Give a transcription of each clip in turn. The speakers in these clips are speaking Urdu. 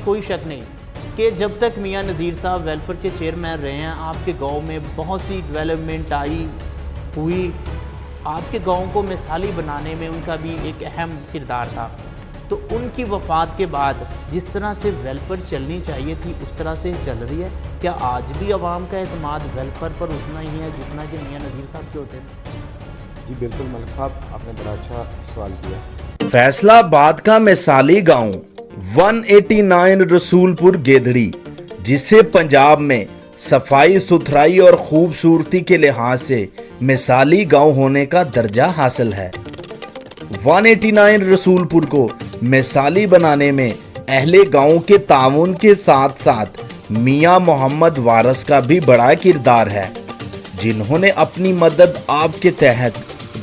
کوئی شک نہیں کہ جب تک میاں نذیر صاحب ویلفیئر کے چیئرمین رہے ہیں آپ کے گاؤں میں بہت سی ڈیولپمنٹ آئی ہوئی، آپ کے گاؤں کو مثالی بنانے میں ان کا بھی ایک اہم کردار تھا۔ تو ان کی وفات کے بعد جس طرح سے ویلفیئر چلنی چاہیے تھی اس طرح سے چل رہی ہے؟ کیا آج بھی عوام کا اعتماد ویلفیئر پر اتنا ہی ہے جتنا کہ میاں نذیر صاحب کے ہوتے تھے؟ جی بالکل ملک صاحب، آپ نے بڑا اچھا سوال کیا۔ فیصلہ آباد کا مثالی گاؤں 189 رسول پور گیدھڑی، جسے پنجاب میں صفائی ستھرائی اور خوبصورتی کے لحاظ سے مثالی گاؤں ہونے کا درجہ حاصل ہے۔ 189 رسول پور کو مثالی بنانے میں اہل گاؤں کے تعاون کے ساتھ ساتھ میاں محمد وارث کا بھی بڑا کردار ہے، جنہوں نے اپنی مدد آپ کے تحت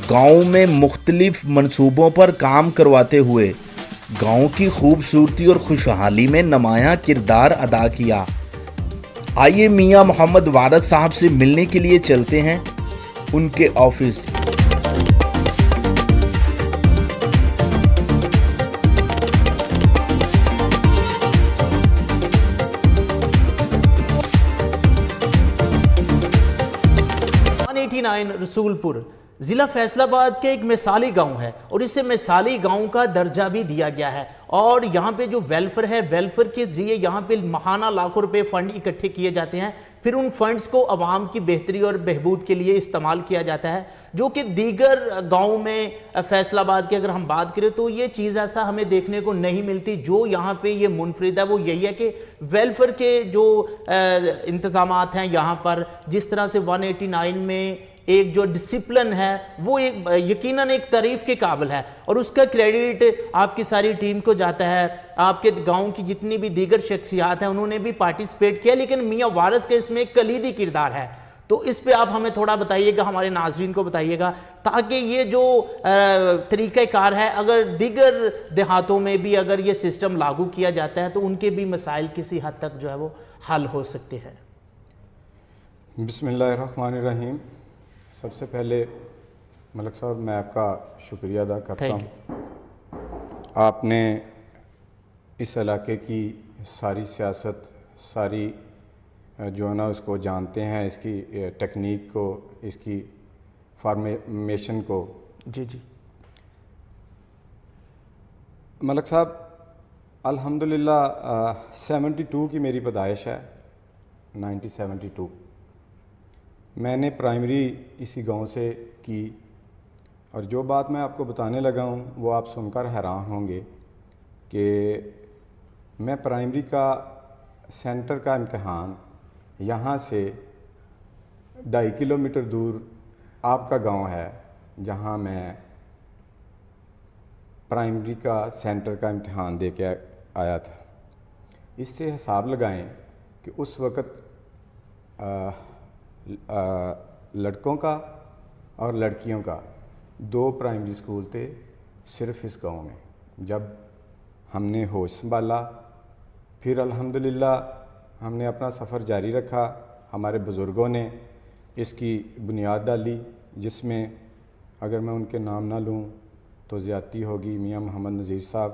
گاؤں میں مختلف منصوبوں پر کام کرواتے ہوئے گاؤں کی خوبصورتی اور خوشحالی میں نمایاں کردار ادا کیا۔ آئیے میاں محمد وارث صاحب سے ملنے کے لیے چلتے ہیں ان کے آفس۔ رسول پور ضلع فیصل آباد کے ایک مثالی گاؤں ہے اور اسے مثالی گاؤں کا درجہ بھی دیا گیا ہے، اور یہاں پہ جو ویلفیئر ہے، ویلفیئر کے ذریعے یہاں پہ ماہانہ لاکھوں روپے فنڈ اکٹھے کیے جاتے ہیں، پھر ان فنڈز کو عوام کی بہتری اور بہبود کے لیے استعمال کیا جاتا ہے، جو کہ دیگر گاؤں میں فیصل آباد کی اگر ہم بات کریں تو یہ چیز ایسا ہمیں دیکھنے کو نہیں ملتی۔ جو یہاں پہ یہ منفرد ہے وہ یہی ہے کہ ویلفیئر کے جو انتظامات ہیں یہاں پر، جس طرح سے 189 میں ایک جو ڈسپلن ہے وہ یقیناً ایک تعریف کے قابل ہے، اور اس کا کریڈٹ آپ کی ساری ٹیم کو جاتا ہے۔ آپ کے گاؤں کی جتنی بھی دیگر شخصیات ہیں انہوں نے بھی پارٹیسپیٹ کیا، لیکن میاں وارث کا اس میں ایک کلیدی کردار ہے۔ تو اس پہ آپ ہمیں تھوڑا بتائیے گا، ہمارے ناظرین کو بتائیے گا، تاکہ یہ جو طریقہ کار ہے اگر دیگر دیہاتوں میں بھی اگر یہ سسٹم لاگو کیا جاتا ہے تو ان کے بھی مسائل کسی حد تک جو ہے وہ حل ہو سکتے ہیں۔ بسم اللہ الرحمن الرحیم۔ سب سے پہلے ملک صاحب میں آپ کا شکریہ ادا کرتا ہوں۔ آپ نے اس علاقے کی ساری سیاست، ساری جو ہے نا اس کو جانتے ہیں، اس کی ٹیکنیک کو، اس کی فارمیشن کو۔ جی جی ملک صاحب، الحمدللہ 72 کی میری پیدائش ہے، 1972۔ میں نے پرائمری اسی گاؤں سے کی، اور جو بات میں آپ کو بتانے لگا ہوں وہ آپ سن کر حیران ہوں گے کہ میں پرائمری کا سینٹر کا امتحان یہاں سے 2.5 کلومیٹر دور آپ کا گاؤں ہے جہاں میں پرائمری کا سینٹر کا امتحان دے کے آیا تھا۔ اس سے حساب لگائیں کہ اس وقت لڑکوں کا اور لڑکیوں کا 2 پرائمری سکول تھے صرف اس گاؤں میں۔ جب ہم نے ہوش سنبھالا پھر الحمدللہ ہم نے اپنا سفر جاری رکھا۔ ہمارے بزرگوں نے اس کی بنیاد ڈالی، جس میں اگر میں ان کے نام نہ لوں تو زیادتی ہوگی۔ میاں محمد نذیر صاحب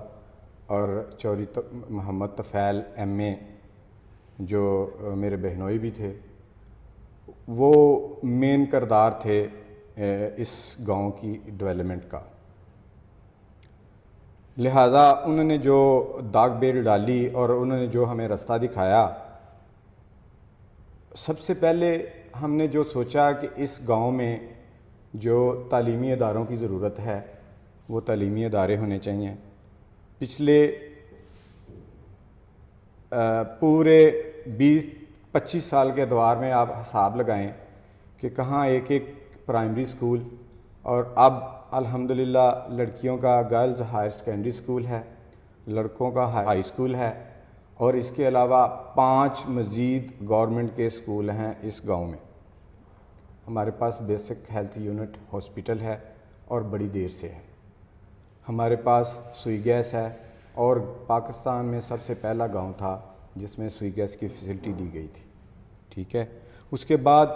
اور چوری محمد طفیل ایم اے جو میرے بہنوئی بھی تھے، وہ مین کردار تھے اس گاؤں کی ڈیولپمنٹ کا۔ لہٰذا انہوں نے جو داغ بیل ڈالی اور انہوں نے جو ہمیں رستہ دکھایا، سب سے پہلے ہم نے جو سوچا کہ اس گاؤں میں جو تعلیمی اداروں کی ضرورت ہے وہ تعلیمی ادارے ہونے چاہیے۔ پچھلے پورے 20-25 سال کے ادوار میں آپ حساب لگائیں کہ کہاں ایک ایک پرائمری سکول، اور اب الحمدللہ لڑکیوں کا گرلز ہائر سیکنڈری سکول ہے، لڑکوں کا ہائی سکول ہے، اور اس کے علاوہ 5 مزید گورنمنٹ کے سکول ہیں اس گاؤں میں۔ ہمارے پاس بیسک ہیلتھ یونٹ ہاسپٹل ہے اور بڑی دیر سے ہے۔ ہمارے پاس سوئی گیس ہے، اور پاکستان میں سب سے پہلا گاؤں تھا جس میں سوئی گیس کی فیسلٹی دی گئی تھی۔ ٹھیک ہے، اس کے بعد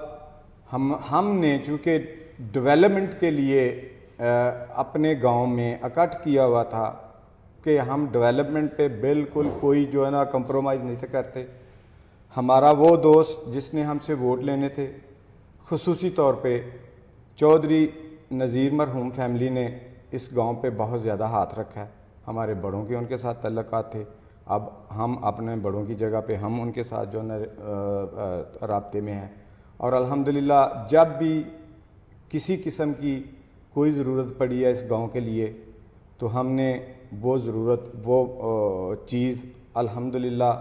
ہم نے چونکہ ڈیولپمنٹ کے لیے اپنے گاؤں میں اکٹھ کیا ہوا تھا کہ ہم ڈیولپمنٹ پہ بالکل کوئی جو ہے نا کمپرومائز نہیں تھے کرتے. ہمارا وہ دوست جس نے ہم سے ووٹ لینے تھے, خصوصی طور پہ چودھری نذیر مرحوم فیملی نے اس گاؤں پہ بہت زیادہ ہاتھ رکھا ہے. ہمارے بڑوں کے ان کے ساتھ تعلقات تھے, اب ہم اپنے بڑوں کی جگہ پہ ہم ان کے ساتھ جو ہے رابطے میں ہیں. اور الحمدللہ جب بھی کسی قسم کی کوئی ضرورت پڑی ہے اس گاؤں کے لیے تو ہم نے وہ ضرورت وہ چیز الحمدللہ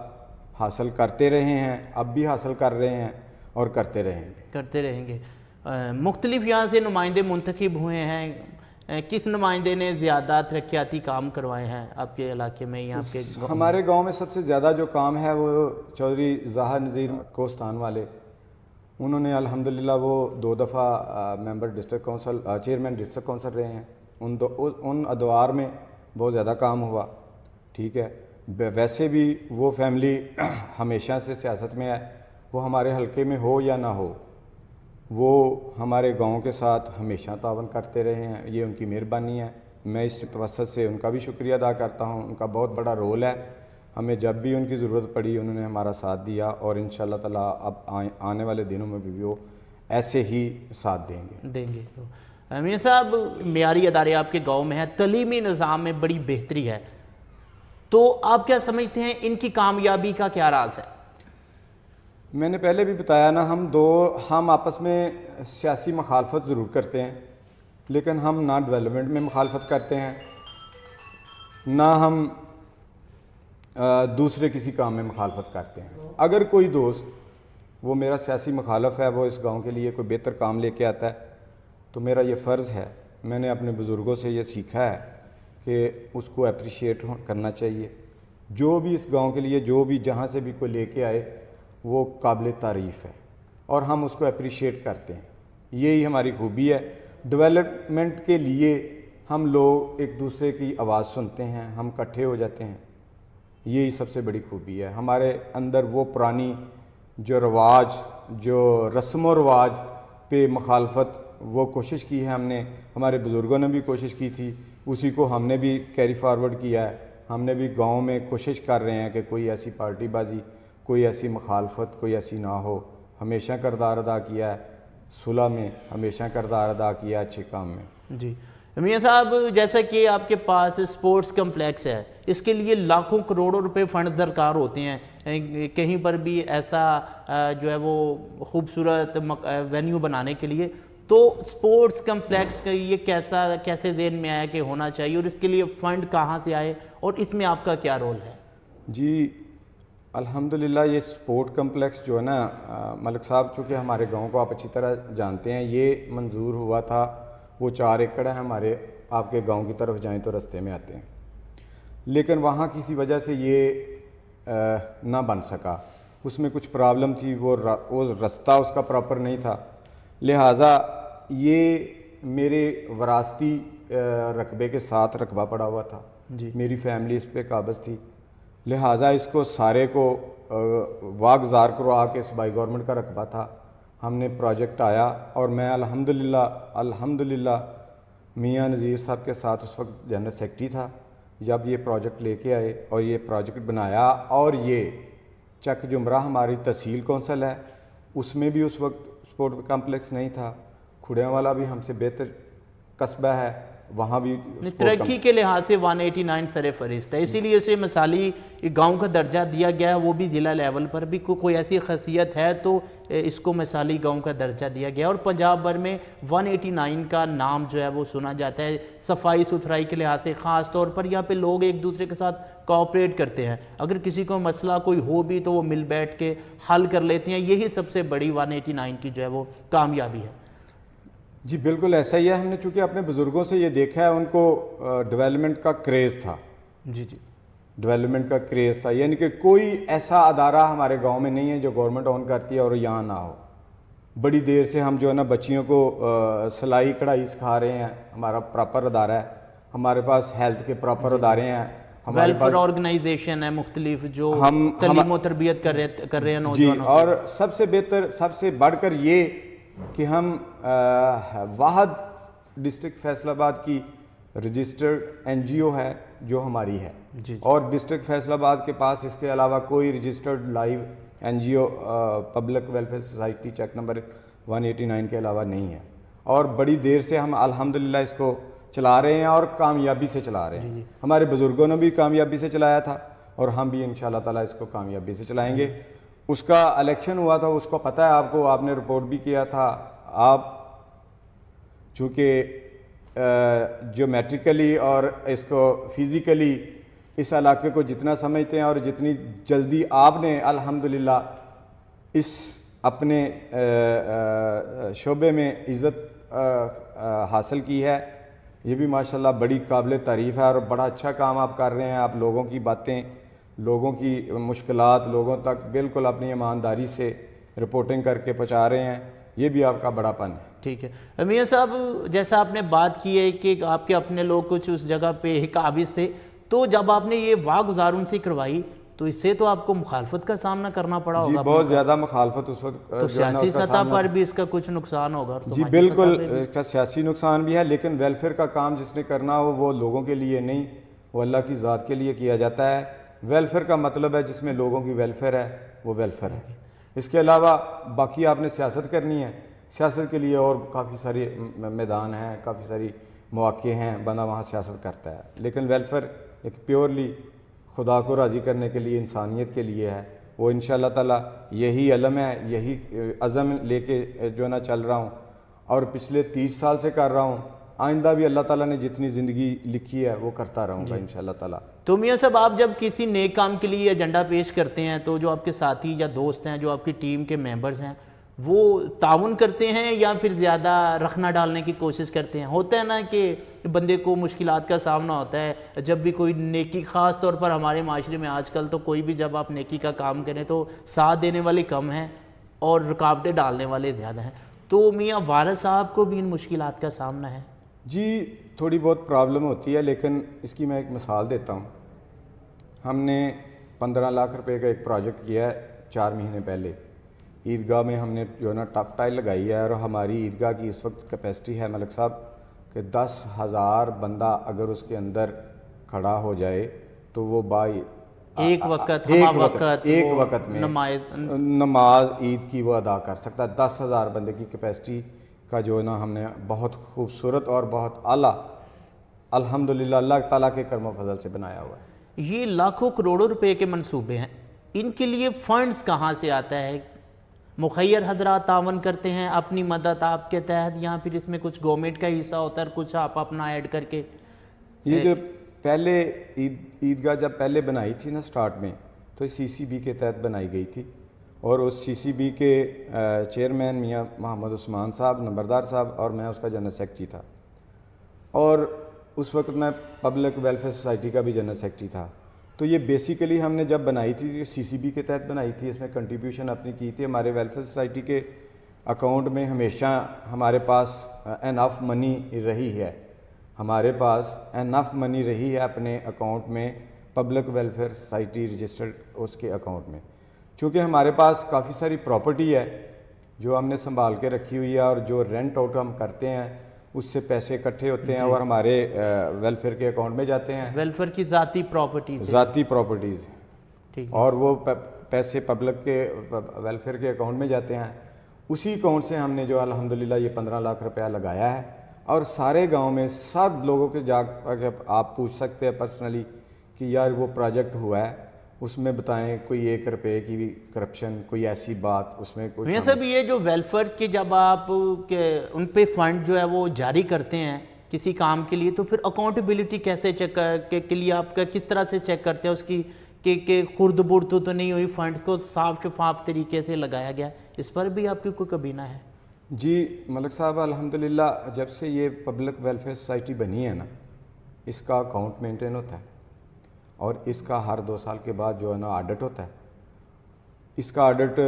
حاصل کرتے رہے ہیں, اب بھی حاصل کر رہے ہیں اور کرتے رہیں گے. مختلف یہاں سے نمائندے منتخب ہوئے ہیں, کس نمائندے نے زیادہ ترقیاتی کام کروائے ہیں آپ کے علاقے میں یا آپ کے؟ ہمارے گاؤں میں سب سے زیادہ جو کام ہے وہ چودھری ظاہر نذیر کوستان والے, انہوں نے الحمدللہ وہ 2 دفعہ member district council chairman district council رہے ہیں. ان ادوار میں بہت زیادہ کام ہوا. ٹھیک ہے, ویسے بھی وہ فیملی ہمیشہ سے سیاست میں ہے, وہ ہمارے حلقے میں ہو یا نہ ہو وہ ہمارے گاؤں کے ساتھ ہمیشہ تعاون کرتے رہے ہیں. یہ ان کی مہربانی ہے, میں اس توسط سے ان کا بھی شکریہ ادا کرتا ہوں. ان کا بہت بڑا رول ہے, ہمیں جب بھی ان کی ضرورت پڑی انہوں نے ہمارا ساتھ دیا, اور انشاءاللہ تعالیٰ اب آنے والے دنوں میں بھی وہ ایسے ہی ساتھ دیں گے. میاں صاحب, معیاری ادارے آپ کے گاؤں میں ہیں, تعلیمی نظام میں بڑی بہتری ہے, تو آپ کیا سمجھتے ہیں ان کی کامیابی کا کیا راز ہے؟ میں نے پہلے بھی بتایا نا, ہم آپس میں سیاسی مخالفت ضرور کرتے ہیں, لیکن ہم نہ ڈیولپمنٹ میں مخالفت کرتے ہیں نہ ہم دوسرے کسی کام میں مخالفت کرتے ہیں. اگر کوئی دوست وہ میرا سیاسی مخالف ہے, وہ اس گاؤں کے لیے کوئی بہتر کام لے کے آتا ہے تو میرا یہ فرض ہے, میں نے اپنے بزرگوں سے یہ سیکھا ہے کہ اس کو اپریشیٹ کرنا چاہیے. جو بھی اس گاؤں کے لیے جو بھی جہاں سے بھی کوئی لے کے آئے وہ قابل تعریف ہے اور ہم اس کو اپریشیٹ کرتے ہیں. یہی ہماری خوبی ہے. ڈیولپمنٹ کے لیے ہم لوگ ایک دوسرے کی آواز سنتے ہیں, ہم اکٹھے ہو جاتے ہیں, یہی سب سے بڑی خوبی ہے. ہمارے اندر وہ پرانی جو رواج, جو رسم و رواج پہ مخالفت, وہ کوشش کی ہے ہم نے, ہمارے بزرگوں نے بھی کوشش کی تھی, اسی کو ہم نے بھی کیری فارورڈ کیا ہے. ہم نے بھی گاؤں میں کوشش کر رہے ہیں کہ کوئی ایسی پارٹی بازی, کوئی ایسی مخالفت کوئی ایسی نہ ہو. ہمیشہ کردار ادا کیا ہے صلح میں, ہمیشہ کردار ادا کیا ہے اچھے کام میں. جی میاں صاحب, جیسا کہ آپ کے پاس سپورٹس کمپلیکس ہے, اس کے لیے لاکھوں کروڑوں روپے فنڈ درکار ہوتے ہیں, کہیں پر بھی ایسا جو ہے وہ خوبصورت وینیو بنانے کے لیے, تو سپورٹس کمپلیکس کا یہ کیسے ذہن میں آیا کہ ہونا چاہیے, اور اس کے لیے فنڈ کہاں سے آئے اور اس میں آپ کا کیا رول ہے؟ جی الحمدللہ یہ سپورٹ کمپلیکس جو ہے نا ملک صاحب, چونکہ ہمارے گاؤں کو آپ اچھی طرح جانتے ہیں, یہ منظور ہوا تھا, وہ 4 ایکڑ ہے ہمارے, آپ کے گاؤں کی طرف جائیں تو رستے میں آتے ہیں, لیکن وہاں کسی وجہ سے یہ نہ بن سکا. اس میں کچھ پرابلم تھی, وہ رستہ اس کا پراپر نہیں تھا, لہٰذا یہ میرے وراثتی رقبے کے ساتھ رقبہ پڑا ہوا تھا. میری فیملی اس پہ قابض تھی, لہٰذا اس کو سارے کو واگزار کروا کے اس بائی گورنمنٹ کا رقبہ تھا. ہم نے پروجیکٹ آیا اور میں الحمدللہ میاں نذیر صاحب کے ساتھ اس وقت جنرل سیکرٹری تھا جب یہ پروجیکٹ لے کے آئے, اور یہ پروجیکٹ بنایا. اور یہ چک جمرہ ہماری تحصیل کونسل ہے, اس میں بھی اس وقت سپورٹ کمپلیکس نہیں تھا. کھڑیاں والا بھی ہم سے بہتر قصبہ ہے, وہاں بھی ترقی کے لحاظ سے 189 سر فہرست ہے, اسی لیے اسے مثالی گاؤں کا درجہ دیا گیا ہے. وہ بھی ضلع لیول پر بھی کوئی ایسی خاصیت ہے تو اس کو مثالی گاؤں کا درجہ دیا گیا, اور پنجاب بھر میں 189 کا نام جو ہے وہ سنا جاتا ہے. صفائی ستھرائی کے لحاظ سے خاص طور پر یہاں پہ لوگ ایک دوسرے کے ساتھ کوآپریٹ کرتے ہیں, اگر کسی کو مسئلہ کوئی ہو بھی تو وہ مل بیٹھ کے حل کر لیتے ہیں. یہی سب سے بڑی 189 کی جو ہے وہ کامیابی ہے. جی بالکل ایسا ہی ہے. ہم نے چونکہ اپنے بزرگوں سے یہ دیکھا ہے, ان کو ڈیولپمنٹ کا کریز تھا. جی ڈیولپمنٹ کا کریز تھا, یعنی کہ کوئی ایسا ادارہ ہمارے گاؤں میں نہیں ہے جو گورنمنٹ اون کرتی ہے اور یہاں نہ ہو. بڑی دیر سے ہم جو ہے نا بچیوں کو سلائی کڑھائی سکھا رہے ہیں, ہمارا پراپر ادارہ ہے. ہمارے پاس ہیلتھ کے پراپر ادارے ہیں, ہمارے ویلفیئر آرگنائزیشن ہے مختلف جو تعلیم و تربیت کر رہے ہیں نوجوانوں. جی, اور سب سے بہتر, سب سے بڑھ کر یہ کہ ہم واحد ڈسٹرکٹ فیصل آباد کی رجسٹرڈ NGO ہے جو ہماری ہے جی اور ڈسٹرکٹ فیصل آباد کے پاس اس کے علاوہ کوئی رجسٹرڈ لائیو N G O public welfare society check number 189 کے علاوہ نہیں ہے اور بڑی دیر سے ہم الحمدللہ اس کو چلا رہے ہیں اور کامیابی سے چلا رہے ہیں. ہمارے بزرگوں نے بھی کامیابی سے چلایا تھا اور ہم بھی انشاءاللہ تعالیٰ اس کو کامیابی سے چلائیں گے. اس کا الیکشن ہوا تھا, اس کو پتہ ہے آپ کو, آپ نے رپورٹ بھی کیا تھا. آپ چونکہ جیومیٹریکلی اور اس کو فزیکلی اس علاقے کو جتنا سمجھتے ہیں اور جتنی جلدی آپ نے الحمدللہ اس اپنے شعبے میں عزت حاصل کی ہے, یہ بھی ماشاءاللہ بڑی قابل تعریف ہے اور بڑا اچھا کام آپ کر رہے ہیں. آپ لوگوں کی باتیں, لوگوں کی مشکلات لوگوں تک بالکل اپنی ایمانداری سے رپورٹنگ کر کے پہنچا رہے ہیں, یہ بھی آپ کا بڑا پن ہے. ٹھیک ہے میاں صاحب, جیسا آپ نے بات کی ہے کہ آپ کے اپنے لوگ کچھ اس جگہ پہ قابض تھے, تو جب آپ نے یہ واگزار ان سے کروائی تو اس سے تو آپ کو مخالفت کا سامنا کرنا پڑا ہوگا. جی بہت زیادہ مخالفت اس وقت, تو سیاسی سطح پر بھی اس کا کچھ نقصان ہوگا. جی بالکل اس کا سیاسی نقصان بھی ہے, لیکن ویلفیئر کا کام جس نے کرنا ہو وہ لوگوں کے لیے نہیں, وہ اللہ کی ذات کے لیے کیا جاتا ہے. ویلفیئر کا مطلب ہے جس میں لوگوں کی ویلفیئر ہے وہ ویلفیئر ہے. اس کے علاوہ باقی آپ نے سیاست کرنی ہے, سیاست کے لیے اور کافی سارے میدان ہیں, کافی ساری مواقع ہیں, بندہ وہاں سیاست کرتا ہے. لیکن ویلفیئر ایک پیورلی خدا کو راضی کرنے کے لیے, انسانیت کے لیے ہے. وہ انشاءاللہ تعالیٰ یہی علم ہے, یہی عزم لے کے جو نا چل رہا ہوں اور پچھلے 30 سال سے کر رہا ہوں. آئندہ بھی اللہ تعالیٰ نے جتنی زندگی لکھی ہے وہ کرتا رہوں گا انشاءاللہ تعالیٰ. تو میاں صاحب, آپ جب کسی نیک کام کے لیے ایجنڈا پیش کرتے ہیں تو جو آپ کے ساتھی یا دوست ہیں, جو آپ کی ٹیم کے ممبرز ہیں, وہ تعاون کرتے ہیں یا پھر زیادہ رکھنا ڈالنے کی کوشش کرتے ہیں؟ ہوتا ہے نا کہ بندے کو مشکلات کا سامنا ہوتا ہے جب بھی کوئی نیکی, خاص طور پر ہمارے معاشرے میں آج کل تو کوئی بھی جب آپ نیکی کا کام کریں تو ساتھ دینے والے کم ہیں اور رکاوٹیں ڈالنے والے زیادہ ہیں. تو میاں وارث صاحب کو بھی ان مشکلات کا سامنا ہے؟ جی تھوڑی بہت پرابلم ہوتی ہے, لیکن اس کی میں ایک مثال دیتا ہوں. ہم نے 15 لاکھ روپے کا ایک پروجیکٹ کیا ہے 4 مہینے پہلے. عیدگاہ میں ہم نے جو ہے نا ٹف ٹائل لگائی ہے اور ہماری عیدگاہ کی اس وقت کیپیسٹی ہے ملک صاحب کہ 10,000 بندہ اگر اس کے اندر کھڑا ہو جائے تو وہ ایک وقت میں نماز عید کی وہ ادا کر سکتا ہے. 10,000 بندے کی کیپیسٹی کا جو ہے نا ہم نے بہت خوبصورت اور بہت اعلیٰ الحمدللہ اللہ تعالیٰ کے کرم و فضل سے بنایا ہوا ہے. یہ لاکھوں کروڑوں روپے کے منصوبے ہیں, ان کے لیے فنڈز کہاں سے آتا ہے؟ مخیر حضرات تعاون کرتے ہیں اپنی مدد آپ کے تحت, یا پھر اس میں کچھ گورنمنٹ کا حصہ ہوتا ہے اور کچھ آپ اپنا ایڈ کر کے؟ یہ جو پہلے عیدگاہ جب پہلے بنائی تھی نا سٹارٹ میں, تو سی سی بی کے تحت بنائی گئی تھی اور اس سی سی بی کے چیئرمین میاں محمد عثمان صاحب نمبردار صاحب اور میں اس کا جنرل سیکرٹری تھا. اور اس وقت میں پبلک ویلفیئر سوسائٹی کا بھی جنرل سیکرٹری تھا. تو یہ بیسیکلی ہم نے جب بنائی تھی سی سی بی کے تحت بنائی تھی, اس میں کنٹریبیوشن اپنی کی تھی. ہمارے ویلفیئر سوسائٹی کے اکاؤنٹ میں ہمیشہ ہمارے پاس انف منی رہی ہے, ہمارے پاس انف منی رہی ہے اپنے اکاؤنٹ میں, پبلک ویلفیئر سوسائٹی رجسٹرڈ اس کے اکاؤنٹ میں. چونکہ ہمارے پاس کافی ساری پراپرٹی ہے جو ہم نے سنبھال کے رکھی ہوئی ہے اور جو رینٹ آؤٹ ہم کرتے ہیں اس سے پیسے اکٹھے ہوتے ہیں اور ہمارے ویلفیئر کے اکاؤنٹ میں جاتے ہیں. ویلفیئر کی ذاتی پراپرٹیز اور وہ پیسے پبلک کے ویلفیئر کے اکاؤنٹ میں جاتے ہیں. اسی اکاؤنٹ سے ہم نے جو الحمدللہ یہ 15 لاکھ روپیہ لگایا ہے اور سارے گاؤں میں سب لوگوں کے جا کے آپ پوچھ سکتے ہیں پرسنلی کہ یار وہ پروجیکٹ ہوا ہے, اس میں بتائیں کوئی 1 روپے کی بھی کرپشن, کوئی ایسی بات اس میں کوئی. میاں صاحب, یہ جو ویلفیئر کے جب آپ ان پہ فنڈ جو ہے وہ جاری کرتے ہیں کسی کام کے لیے, تو پھر اکاؤنٹیبلٹی کیسے چیک کے لیے آپ کا کس طرح سے چیک کرتے ہیں اس کی کہ خرد برد تو نہیں ہوئی, فنڈز کو صاف شفاف طریقے سے لگایا گیا؟ اس پر بھی آپ کی کوئی کبینہ ہے؟ جی ملک صاحب, الحمدللہ جب سے یہ پبلک ویلفیئر سوسائٹی بنی ہے نا, اس کا اکاؤنٹ مینٹین ہوتا ہے اور اس کا ہر 2 سال کے بعد جو ہے نا آڈٹ ہوتا ہے. اس کا آڈٹ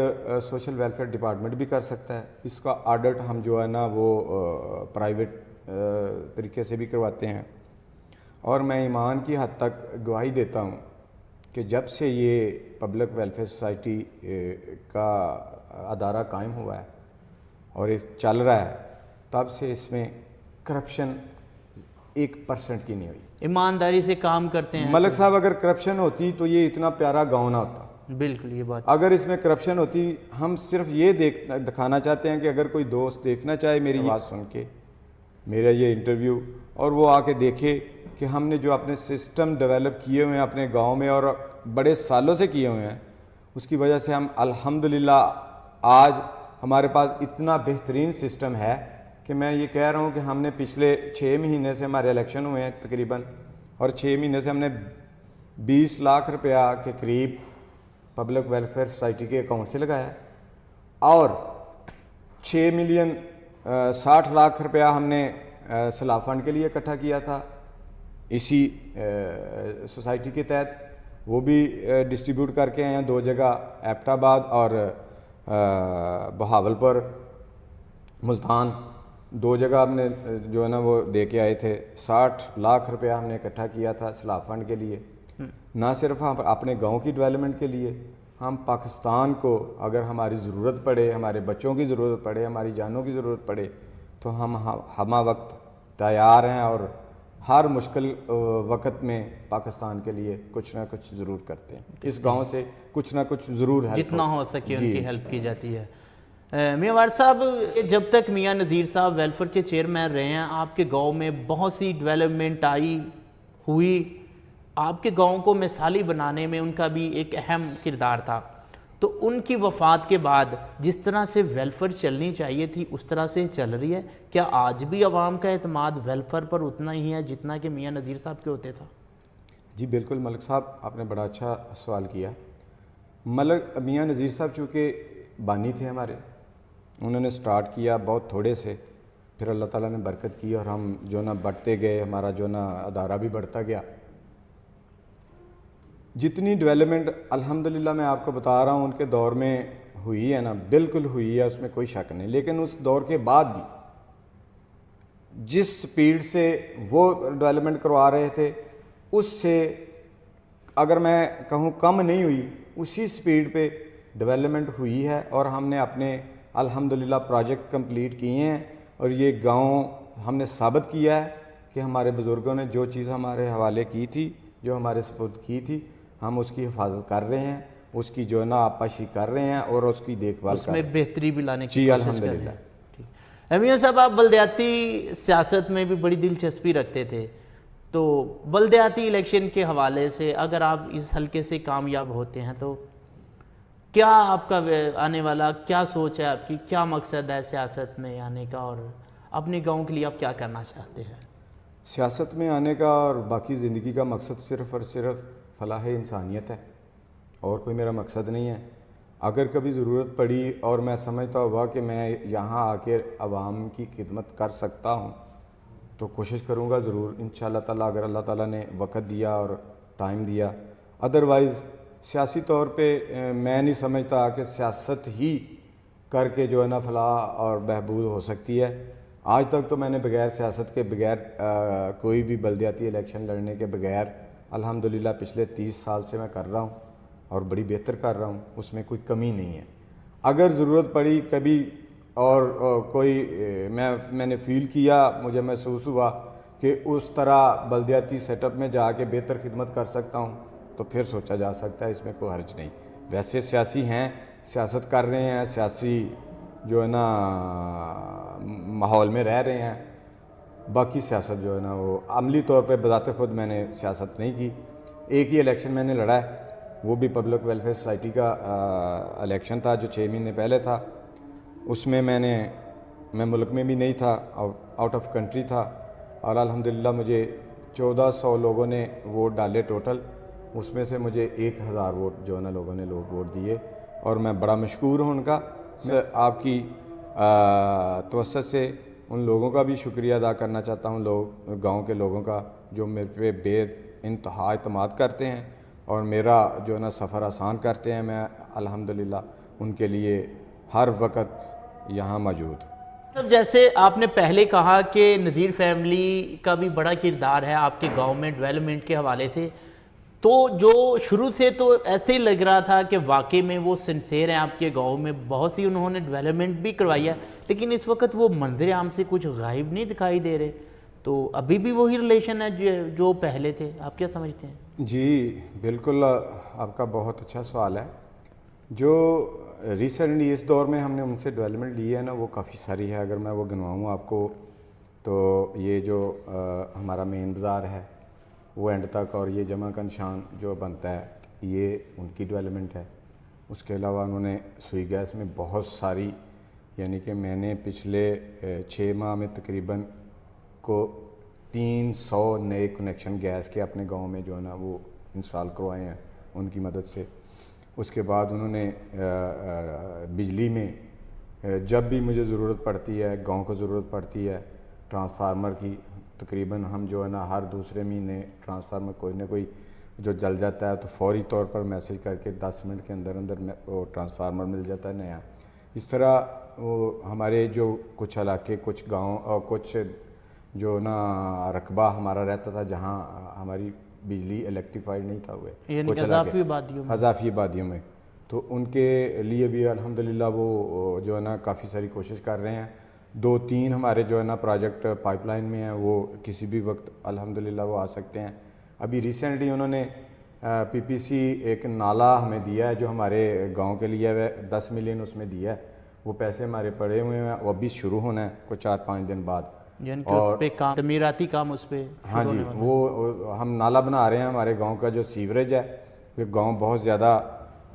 سوشل ویلفیئر ڈپارٹمنٹ بھی کر سکتا ہے. اس کا آڈٹ ہم جو ہے نا وہ پرائیویٹ طریقے سے بھی کرواتے ہیں. اور میں ایمان کی حد تک گواہی دیتا ہوں کہ جب سے یہ پبلک ویلفیئر سوسائٹی کا ادارہ قائم ہوا ہے اور یہ چل رہا ہے, تب سے اس میں کرپشن 1% کی نہیں ہوئی. ایمانداری سے کام کرتے ہیں. ملک صاحب اگر کرپشن ہوتی تو یہ اتنا پیارا گاؤں نہ ہوتا. بالکل یہ بات. اگر اس میں کرپشن ہوتی, ہم صرف یہ دکھانا چاہتے ہیں کہ اگر کوئی دوست دیکھنا چاہے میری بات سن کے میرا یہ انٹرویو, اور وہ آ کے دیکھے کہ ہم نے جو اپنے سسٹم ڈیولپ کیے ہوئے ہیں اپنے گاؤں میں اور بڑے سالوں سے کیے ہوئے ہیں, اس کی وجہ سے ہم الحمدللہ آج ہمارے پاس اتنا بہترین سسٹم ہے کہ میں یہ کہہ رہا ہوں کہ ہم نے پچھلے 6 مہینے سے ہمارے الیکشن ہوئے ہیں تقریباً, اور 6 مہینے سے ہم نے 20 لاکھ روپیہ کے قریب پبلک ویلفیئر سوسائٹی کے اکاؤنٹ سے لگایا, اور 6 ملین 60 لاکھ روپیہ ہم نے سیلاب فنڈ کے لیے اکٹھا کیا تھا اسی سوسائٹی کے تحت, وہ بھی ڈسٹریبیوٹ کر کے آئے ہیں 2 جگہ, ایبٹ آباد اور بہاول پور ملتان, 2 جگہ ہم نے جو ہے نا وہ دے کے آئے تھے. 60 لاکھ روپیہ ہم نے اکٹھا کیا تھا سیلاب فنڈ کے لیے. نہ صرف ہم اپنے گاؤں کی ڈیولپمنٹ کے لیے, ہم پاکستان کو اگر ہماری ضرورت پڑے, ہمارے بچوں کی ضرورت پڑے, ہماری جانوں کی ضرورت پڑے تو ہم ہمہ وقت تیار ہیں, اور ہر مشکل وقت میں پاکستان کے لیے کچھ نہ کچھ ضرور کرتے ہیں. اس گاؤں سے کچھ نہ کچھ ضرور ہے, جتنا ہو سکے ان کی ہیلپ کی جاتی ہے. میاں وارث صاحب, جب تک میاں نذیر صاحب ویلفیئر کے چیئرمین رہے ہیں آپ کے گاؤں میں بہت سی ڈیولپمنٹ آئی ہوئی, آپ کے گاؤں کو مثالی بنانے میں ان کا بھی ایک اہم کردار تھا. تو ان کی وفات کے بعد جس طرح سے ویلفیئر چلنی چاہیے تھی اس طرح سے چل رہی ہے کیا؟ آج بھی عوام کا اعتماد ویلفیئر پر اتنا ہی ہے جتنا کہ میاں نذیر صاحب کے ہوتے تھا؟ جی بالکل ملک صاحب, آپ نے بڑا اچھا سوال کیا. میاں نذیر صاحب چونکہ بانی تھے ہمارے, انہوں نے سٹارٹ کیا بہت تھوڑے سے, پھر اللہ تعالیٰ نے برکت کی اور ہم جو نا بڑھتے گئے, ہمارا جو نا ادارہ بھی بڑھتا گیا. جتنی ڈیولپمنٹ الحمدللہ میں آپ کو بتا رہا ہوں ان کے دور میں ہوئی ہے نا, بالکل ہوئی ہے, اس میں کوئی شک نہیں. لیکن اس دور کے بعد بھی جس سپیڈ سے وہ ڈیولپمنٹ کروا رہے تھے اس سے اگر میں کہوں کم نہیں ہوئی, اسی سپیڈ پہ ڈیولپمنٹ ہوئی ہے. اور ہم نے اپنے الحمدللہ پروجیکٹ کمپلیٹ کیے ہیں, اور یہ گاؤں ہم نے ثابت کیا ہے کہ ہمارے بزرگوں نے جو چیز ہمارے حوالے کی تھی, جو ہمارے سپرد کی تھی, ہم اس کی حفاظت کر رہے ہیں, اس کی جو ہے نا آپاشی کر رہے ہیں اور اس کی دیکھ بھال کر رہے ہیں. اس میں بہتری بھی لانے کی جی کوشش کر رہے ہیں. الحمدللہ. میاں صاحب, آپ بلدیاتی سیاست میں بھی بڑی دلچسپی رکھتے تھے, تو بلدیاتی الیکشن کے حوالے سے اگر آپ اس حلقے سے کامیاب ہوتے ہیں تو کیا آپ کا آنے والا کیا سوچ ہے آپ کی, کیا مقصد ہے سیاست میں آنے کا, اور اپنے گاؤں کے لیے آپ کیا کرنا چاہتے ہیں؟ سیاست میں آنے کا اور باقی زندگی کا مقصد صرف اور صرف فلاح انسانیت ہے, اور کوئی میرا مقصد نہیں ہے. اگر کبھی ضرورت پڑی اور میں سمجھتا ہوا کہ میں یہاں آ کے عوام کی خدمت کر سکتا ہوں تو کوشش کروں گا ضرور انشاءاللہ تعالیٰ, اگر اللہ تعالیٰ نے وقت دیا اور ٹائم دیا. ادروائز سیاسی طور پہ میں نہیں سمجھتا کہ سیاست ہی کر کے جو ہے نا فلاح اور بہبود ہو سکتی ہے. آج تک تو میں نے بغیر سیاست کے, بغیر کوئی بھی بلدیاتی الیکشن لڑنے کے بغیر الحمدللہ پچھلے 30 سال سے میں کر رہا ہوں, اور بڑی بہتر کر رہا ہوں, اس میں کوئی کمی نہیں ہے. اگر ضرورت پڑی کبھی اور کوئی میں نے فیل کیا, مجھے محسوس ہوا کہ اس طرح بلدیاتی سیٹ اپ میں جا کے بہتر خدمت کر سکتا ہوں تو پھر سوچا جا سکتا ہے, اس میں کوئی حرج نہیں. ویسے سیاسی ہیں, سیاست کر رہے ہیں, سیاسی جو ہے نا ماحول میں رہ رہے ہیں. باقی سیاست جو ہے نا وہ عملی طور پہ بذات خود میں نے سیاست نہیں کی. ایک ہی الیکشن میں نے لڑا ہے, وہ بھی پبلک ویلفیئر سوسائٹی کا الیکشن تھا جو 6 مہینے پہلے تھا. اس میں میں ملک میں بھی نہیں تھا, آؤٹ آف کنٹری تھا, اور الحمدللہ مجھے 1400 لوگوں نے ووٹ ڈالے ٹوٹل. اس میں سے مجھے 1000 ووٹ جو ہے نا لوگوں نے ووٹ دیے, اور میں بڑا مشکور ہوں ان کا. آپ کی توسط سے ان لوگوں کا بھی شکریہ ادا کرنا چاہتا ہوں, گاؤں کے لوگوں کا جو میرے پہ بے انتہا اعتماد کرتے ہیں اور میرا جو ہے نا سفر آسان کرتے ہیں. میں الحمدللہ ان کے لیے ہر وقت یہاں موجود. جیسے آپ نے پہلے کہا کہ نذیر فیملی کا بھی بڑا کردار ہے آپ کے گاؤں میں ڈیولپمنٹ کے حوالے سے, تو جو شروع سے تو ایسے ہی لگ رہا تھا کہ واقعی میں وہ سنسیئر ہیں آپ کے گاؤں میں, بہت سی انہوں نے ڈیولپمنٹ بھی کروائی ہے, لیکن اس وقت وہ منظر عام سے کچھ غائب نہیں دکھائی دے رہے. تو ابھی بھی وہی ریلیشن ہے جو پہلے تھے؟ آپ کیا سمجھتے ہیں؟ جی بالکل، آپ کا بہت اچھا سوال ہے. جو ریسنٹلی اس دور میں ہم نے ان سے ڈیولپمنٹ لی ہے نا وہ کافی ساری ہے. اگر میں وہ گنواؤں آپ کو تو یہ جو ہمارا مین بازار ہے وہ اینڈ تک، اور یہ جمع کا نشان جو بنتا ہے یہ ان کی ڈیولپمنٹ ہے. اس کے علاوہ انہوں نے سوئی گیس میں بہت ساری، یعنی کہ میں نے پچھلے 6 ماہ میں تقریباً کو 300 نئے کنیکشن گیس کے اپنے گاؤں میں جو ہے نا وہ انسٹال کروائے ہیں ان کی مدد سے. اس کے بعد انہوں نے بجلی میں جب بھی مجھے ضرورت پڑتی ہے، گاؤں کو ضرورت پڑتی ہے ٹرانسفارمر کی، تقریباً ہم جو ہے نا ہر دوسرے مہینے ٹرانسفارمر کوئی نہ کوئی جو جل جاتا ہے تو فوری طور پر میسج کر کے 10 منٹ کے اندر وہ ٹرانسفارمر مل جاتا ہے نیا. اس طرح وہ ہمارے جو کچھ علاقے، کچھ گاؤں اور کچھ جو نا رقبہ ہمارا رہتا تھا جہاں ہماری بجلی الیکٹریفائڈ نہیں تھا ہوئے، کچھ اضافی آبادیوں میں، تو ان کے لیے بھی الحمدللہ وہ جو ہے نا کافی ساری کوشش کر رہے ہیں. 2-3 ہمارے جو ہے نا پروجیکٹ پائپ لائن میں ہیں، وہ کسی بھی وقت الحمدللہ وہ آ سکتے ہیں. ابھی ریسنٹلی انہوں نے پی پی سی ایک نالا ہمیں دیا ہے جو ہمارے گاؤں کے لیے ہے، 10 ملین اس میں دیا ہے. وہ پیسے ہمارے پڑے ہوئے ہیں، وہ ابھی شروع ہونا ہے کچھ 4-5 دن بعد. اور اس پہ کام تعمیراتی کام اس پہ، ہاں جی، وہ ہم نالا بنا رہے ہیں. ہمارے گاؤں کا جو سیوریج ہے وہ گاؤں بہت زیادہ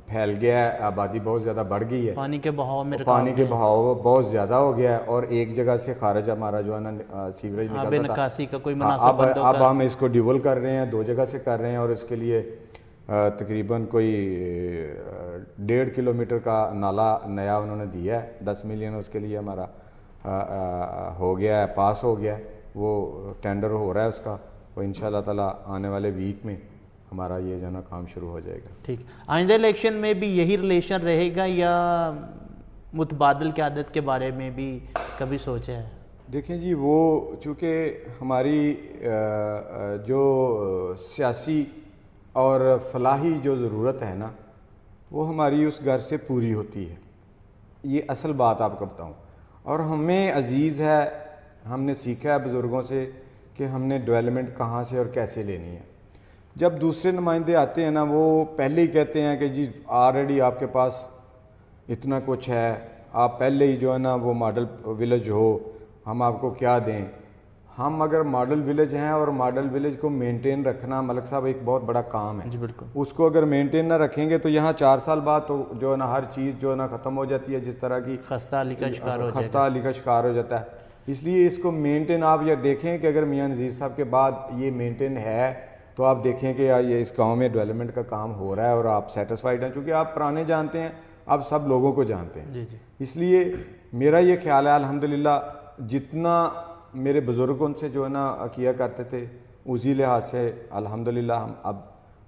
پھیل گیا ہے، آبادی بہت زیادہ بڑھ گئی ہے، پانی کے بہاؤ بہت زیادہ ہو گیا ہے، اور ایک جگہ سے خارج ہمارا جو ہے نا سیوریج نکلتا تھا. نکاسی کا کوئی مناسب بند ہوگا. اب ہم اس کو ڈیول کر رہے ہیں، 2 جگہ سے کر رہے ہیں، اور اس کے لیے تقریباً کوئی 1.5 کلومیٹر کا نالا نیا انہوں نے دیا ہے. 10 ملین اس کے لیے ہمارا ہو گیا ہے، پاس ہو گیا ہے، وہ ٹینڈر ہو رہا ہے اس کا. وہ انشاءاللہ تعالیٰ آنے والے ویک میں ہمارا یہ جو ہے نا کام شروع ہو جائے گا. ٹھیک. آئندہ الیکشن میں بھی یہی ریلیشن رہے گا یا متبادل قیادت کے بارے میں بھی کبھی سوچا ہے؟ دیکھیں جی، وہ چونکہ ہماری جو سیاسی اور فلاحی جو ضرورت ہے نا وہ ہماری اس گھر سے پوری ہوتی ہے. یہ اصل بات آپ کو بتاؤں، اور ہمیں عزیز ہے، ہم نے سیکھا ہے بزرگوں سے کہ ہم نے ڈیولپمنٹ کہاں سے اور کیسے لینی ہے. جب دوسرے نمائندے آتے ہیں نا وہ پہلے ہی کہتے ہیں کہ جی آلریڈی آپ کے پاس اتنا کچھ ہے، آپ پہلے ہی جو ہے نا وہ ماڈل ولیج ہو، ہم آپ کو کیا دیں. ہم اگر ماڈل ولیج ہیں، اور ماڈل ولیج کو مینٹین رکھنا ملک صاحب ایک بہت بڑا کام ہے. جی بالکل. اس کو اگر مینٹین نہ رکھیں گے تو یہاں 4 سال بعد تو جو ہے نا ہر چیز جو ہے نا ختم ہو جاتی ہے، جس طرح کی خستہ علی کا شکار ہو جاتا ہے. اس لیے اس کو مینٹین آپ یہ دیکھیں کہ اگر میاں نذیر صاحب کے بعد یہ مینٹین ہے تو آپ دیکھیں کہ یہ اس گاؤں میں ڈیولپمنٹ کا کام ہو رہا ہے اور آپ سیٹسفائیڈ ہیں، چونکہ آپ پرانے جانتے ہیں، اب سب لوگوں کو جانتے ہیں. جی جی. اس لیے میرا یہ خیال ہے الحمدللہ جتنا میرے بزرگ ان سے جو ہے نا کیا کرتے تھے اسی لحاظ سے الحمدللہ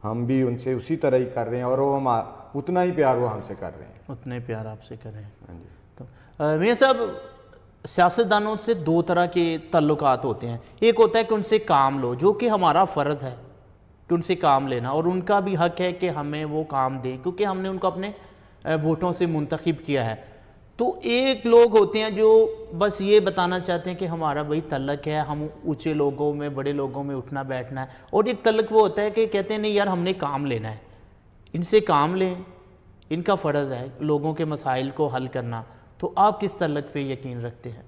ہم بھی ان سے اسی طرح ہی کر رہے ہیں، اور وہ ہم اتنا ہی پیار وہ ہم سے کر رہے ہیں. اتنے پیار آپ سے کر رہے ہیں. ہاں جی. تو میاں صاحب، سیاستدانوں سے 2 طرح کے تعلقات ہوتے ہیں. ایک ہوتا ہے کہ ان سے کام لو، جو کہ ہمارا فرض ہے کہ ان سے کام لینا، اور ان کا بھی حق ہے کہ ہمیں وہ کام دیں کیونکہ ہم نے ان کو اپنے ووٹوں سے منتخب کیا ہے. تو ایک لوگ ہوتے ہیں جو بس یہ بتانا چاہتے ہیں کہ ہمارا بھائی تعلق ہے، ہم اونچے لوگوں میں، بڑے لوگوں میں اٹھنا بیٹھنا ہے. اور ایک تعلق وہ ہوتا ہے کہ کہتے ہیں نہیں یار ہم نے کام لینا ہے، ان سے کام لیں، ان کا فرض ہے لوگوں کے مسائل کو حل کرنا. تو آپ کس تعلق پہ یقین رکھتے ہیں؟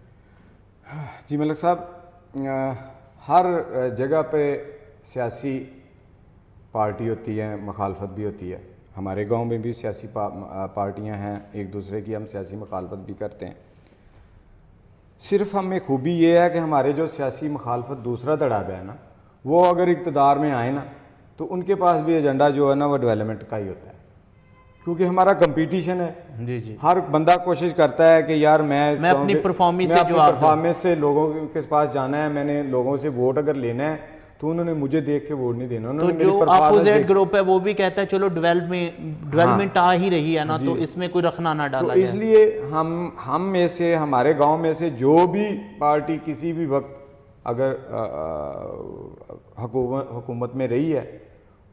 جی ملک صاحب، ہر جگہ پہ سیاسی پارٹی ہوتی ہے، مخالفت بھی ہوتی ہے. ہمارے گاؤں میں بھی سیاسی پارٹیاں ہیں، ایک دوسرے کی ہم سیاسی مخالفت بھی کرتے ہیں. صرف ہمیں خوبی یہ ہے کہ ہمارے جو سیاسی مخالفت دوسرا دڑا گیا ہے نا، وہ اگر اقتدار میں آئے نا تو ان کے پاس بھی ایجنڈا جو ہے نا وہ ڈیولپمنٹ کا ہی ہوتا ہے، کیونکہ ہمارا کمپٹیشن ہے. جی جی. ہر بندہ کوشش کرتا ہے کہ یار میں اپنی پرفارمنس سے لوگوں کے پاس جانا ہے، میں نے لوگوں سے ووٹ اگر لینا ہے تو انہوں نے مجھے دیکھ کے ووٹ نہیں دینا. تو جو اپوزٹ گروپ ہے وہ بھی کہتا ہے چلو ڈیولپمنٹ آ ہی رہی ہے نا، تو اس میں کوئی رکھنا نہ ڈالا جائے. تو اس لیے ہم میں سے، ہمارے گاؤں میں سے جو بھی پارٹی کسی بھی وقت اگر حکومت میں رہی ہے،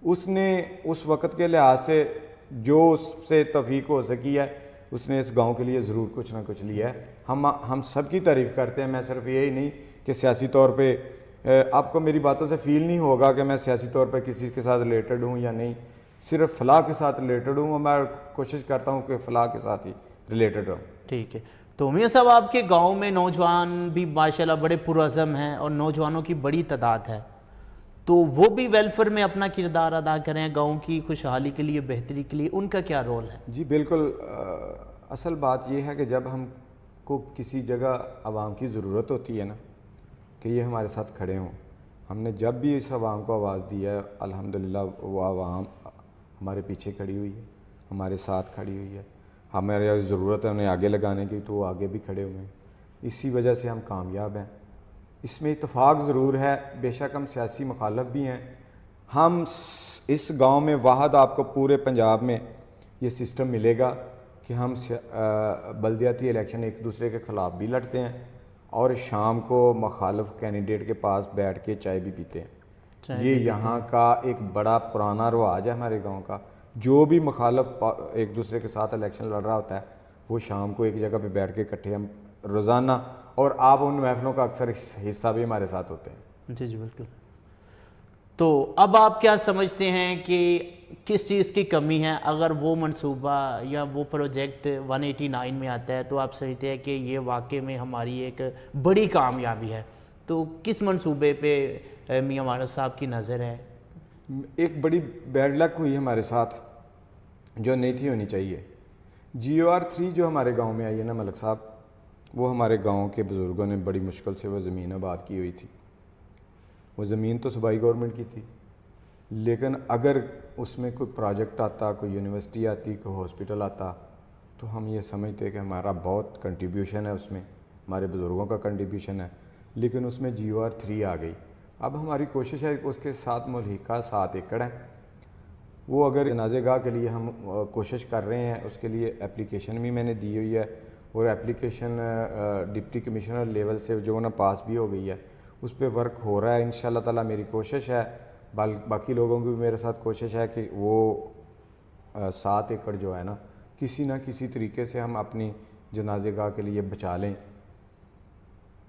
اس نے اس وقت کے لحاظ سے جو اس سے توفیق ہو سکی ہے اس نے اس گاؤں کے لیے ضرور کچھ نہ کچھ لیا ہے. ہم سب کی تعریف کرتے ہیں. میں صرف یہی نہیں کہ سیاسی طور پہ آپ کو میری باتوں سے فیل نہیں ہوگا کہ میں سیاسی طور پہ کسی کے ساتھ ریلیٹڈ ہوں یا نہیں، صرف فلاح کے ساتھ ریلیٹڈ ہوں اور میں کوشش کرتا ہوں کہ فلاح کے ساتھ ہی ریلیٹڈ ہوں. ٹھیک ہے. تو میاں صاحب آپ کے گاؤں میں نوجوان بھی ماشاءاللہ بڑے پرعزم ہیں اور نوجوانوں کی بڑی تعداد ہے، تو وہ بھی ویلفیئر میں اپنا کردار ادا کریں گاؤں کی خوشحالی کے لیے، بہتری کے لیے، ان کا کیا رول ہے؟ جی بالکل. اصل بات یہ ہے کہ جب ہم کو کسی جگہ عوام کی ضرورت ہوتی ہے نا کہ یہ ہمارے ساتھ کھڑے ہوں، ہم نے جب بھی اس عوام کو آواز دی ہے الحمدللہ وہ عوام ہمارے پیچھے کھڑی ہوئی ہے، ہمارے ساتھ کھڑی ہوئی ہے. ہمارے ضرورت ہے انہیں آگے لگانے کی تو وہ آگے بھی کھڑے ہوئے ہیں. اسی وجہ سے ہم کامیاب ہیں. اس میں اتفاق ضرور ہے، بے شک ہم سیاسی مخالف بھی ہیں. ہم اس گاؤں میں واحد آپ کو پورے پنجاب میں یہ سسٹم ملے گا کہ ہم بلدیاتی الیکشن ایک دوسرے کے خلاف بھی لڑتے ہیں اور شام کو مخالف کینڈیڈیٹ کے پاس بیٹھ کے چائے بھی پیتے ہیں. یہ یہاں کا ایک بڑا پرانا رواج ہے ہمارے گاؤں کا. جو بھی مخالف ایک دوسرے کے ساتھ الیکشن لڑ رہا ہوتا ہے وہ شام کو ایک جگہ پہ بیٹھ کے اکٹھے ہم روزانہ، اور آپ ان محفلوں کا اکثر حصہ بھی ہمارے ساتھ ہوتے ہیں. جی بالکل. تو اب آپ کیا سمجھتے ہیں کہ کس چیز کی کمی ہے؟ اگر وہ منصوبہ یا وہ پروجیکٹ 189 میں آتا ہے تو آپ سمجھتے ہیں کہ یہ واقعے میں ہماری ایک بڑی کامیابی ہے، تو کس منصوبے پہ میاں وارث صاحب کی نظر ہے؟ ایک بڑی بیڈ لک ہوئی ہمارے ساتھ جو نہیں تھی ہونی چاہیے. GOR3 جو ہمارے گاؤں میں آئی ہے نا ملک صاحب، وہ ہمارے گاؤں کے بزرگوں نے بڑی مشکل سے وہ زمین آباد کی ہوئی تھی. وہ زمین تو صوبائی گورنمنٹ کی تھی، لیکن اگر اس میں کوئی پروجیکٹ آتا، کوئی یونیورسٹی آتی، کوئی ہاسپٹل آتا تو ہم یہ سمجھتے کہ ہمارا بہت کنٹریبیوشن ہے اس میں، ہمارے بزرگوں کا کنٹریبیوشن ہے. لیکن اس میں GOR3 آ گئی. اب ہماری کوشش ہے کہ اس کے ساتھ ملحقہ 7 ایکڑ ہے، وہ اگر جنازہ گاہ کے لیے ہم کوشش کر رہے ہیں، اس کے لیے اپلیکیشن بھی میں نے دی ہوئی ہے اور اپلیکیشن ڈپٹی کمشنر لیول سے جو نا پاس بھی ہو گئی ہے. اس پہ ورک ہو رہا ہے. انشاءاللہ تعالیٰ میری کوشش ہے، باقی لوگوں کی بھی میرے ساتھ کوشش ہے کہ وہ 7 ایکڑ جو ہے نا کسی نہ کسی طریقے سے ہم اپنی جنازہ گاہ کے لیے بچا لیں.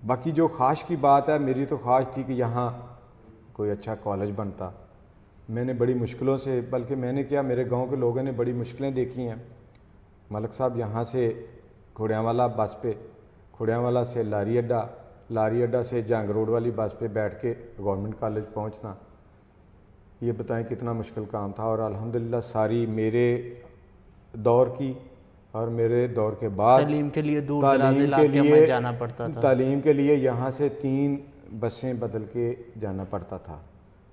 باقی جو خواہش کی بات ہے، میری تو خواہش تھی کہ یہاں کوئی اچھا کالج بنتا. میں نے بڑی مشکلوں سے، بلکہ میں نے کیا، میرے گاؤں کے لوگوں نے بڑی مشکلیں دیکھی ہیں. ملک صاحب یہاں سے کھوڑیاں بس پہ، کھوڑیاں سے لاری اڈا سے جنگ روڈ والی بس پہ بیٹھ کے گورنمنٹ کالج پہنچنا، یہ بتائیں کتنا مشکل کام تھا. اور الحمدللہ ساری میرے دور کی اور میرے دور کے بعد تعلیم کے لیے دور دراز علاقے میں جانا پڑتا تھا. تعلیم کے لیے یہاں سے 3 بسیں بدل کے جانا پڑتا تھا.